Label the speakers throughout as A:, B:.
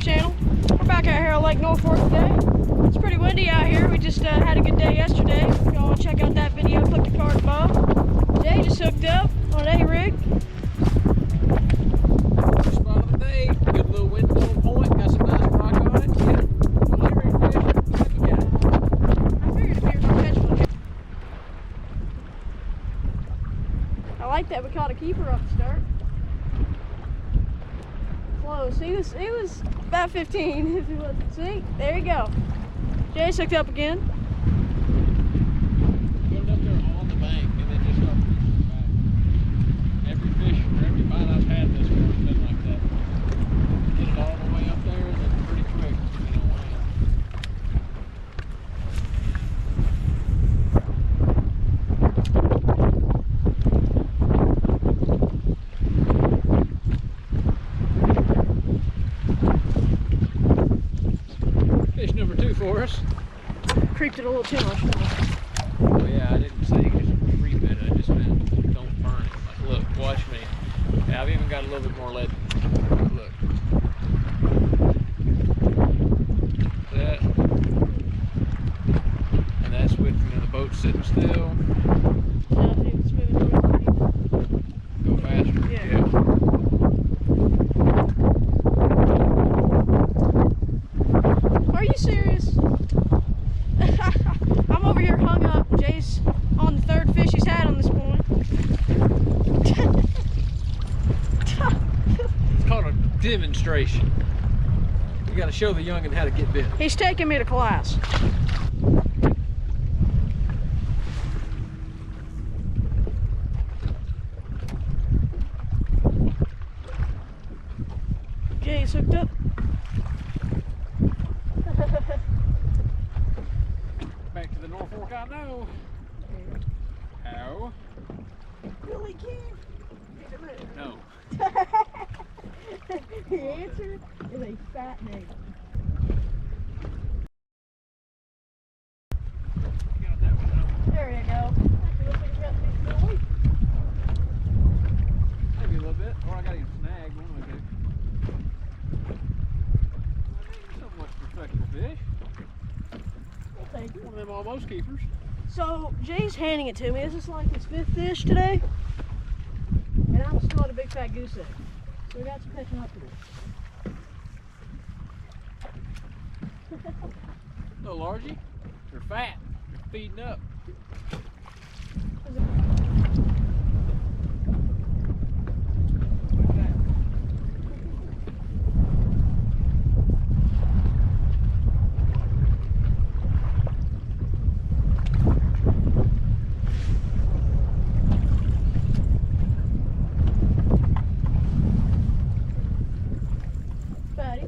A: channel. We're back out here on Lake Norfork today. It's pretty windy out here. We just had a good day yesterday. If y'all want to check out that video, click the card above. Jay just hooked up on an A-rig.
B: First spot of the day. Good little wind, little point. Got some nice rock on it. Yeah.
A: I figured if you were going to catch one. I like that we caught a keeper off the start. Close. He was about 15 if he wasn't. See? There you go. Jay's hooked up again.
B: Put it up there on the bank and then just start fishing back. Every fish or every bite I've had this far has been like that. Get it all the way up there and then pretty quick, you know, land. Fish number 2 for us.
A: Creeped it a little too much.
B: Oh yeah, I didn't say just creep it, I just meant don't burn it. Like, look, watch me. Yeah, I've even got a little bit more lead. Look. That. And that's with, you know, the boat sitting still.
A: It's moving towards
B: Go faster.
A: Yeah. Are you serious? I'm over here hung up. Jay's on the 3rd fish he's had on this point.
B: It's called a demonstration. You gotta show the youngin' how to get bit.
A: He's taking me to class. Jay's hooked up.
B: Back to the Norfork I know. How?
A: Really, Ken?
B: No.
A: The answer is a fat name.
B: Got that one out.
A: There you go. Actually, looks like it's got to be still weak.
B: Maybe a little bit. Or I got him snagged. One of them. Somewhat respectable fish.
A: We'll take it.
B: One of them almost keepers.
A: So, Jay's handing it to me. This is like his 5th fish today. And I'm still at a big fat goose egg. So we got some catching up to do.
B: No largie. They're fat. They're feeding up.
A: Fatty.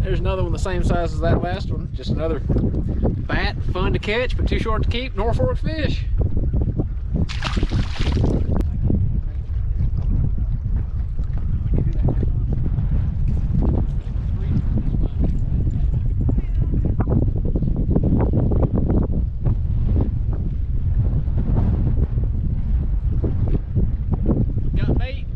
B: There's another one the same size as that last one. Just another fat, fun to catch, but too short to keep Norfork fish. Got bait.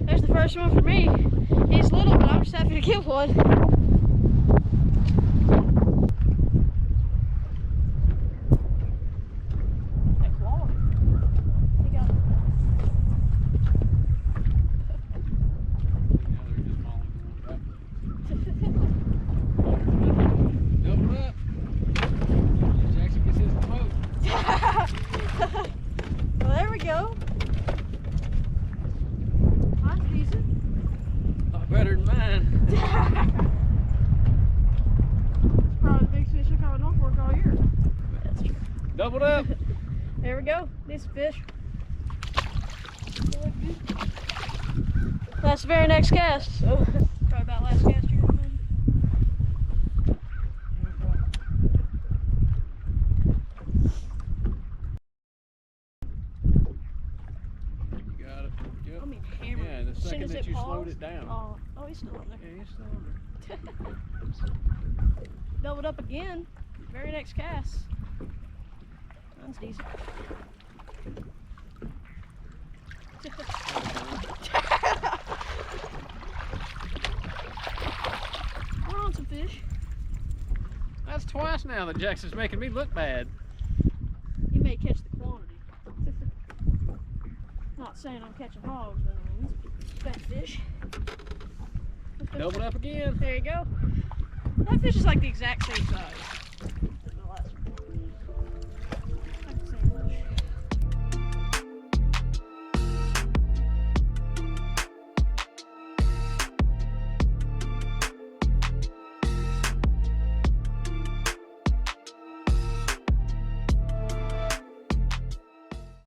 A: There's the first one for me. He's little, but I'm just happy to get one. That claw. He got it.
B: Double up. Jackson gets his boat.
A: Well, there we go. Mine's decent.
B: Not better than mine.
A: It's probably the biggest fish I've caught in Norfork all year. That's true.
B: Doubled up.
A: There we go. Decent fish. That's the very next cast. So probably about last cast here.
B: You got it. Yep.
A: I mean, hammer.
B: Yeah, the
A: As soon
B: second
A: as
B: that
A: it
B: you
A: paused,
B: slowed it down.
A: Oh, he's still on there.
B: Yeah, he's still on there.
A: Doubled up again. Very next cast. That's decent. We're on some fish.
B: That's twice now that Jackson's making me look bad.
A: You may catch the quantity. Not saying I'm catching hogs, but I mean, these are fat fish.
B: Doubled up again.
A: There you go. That fish is like the exact same size.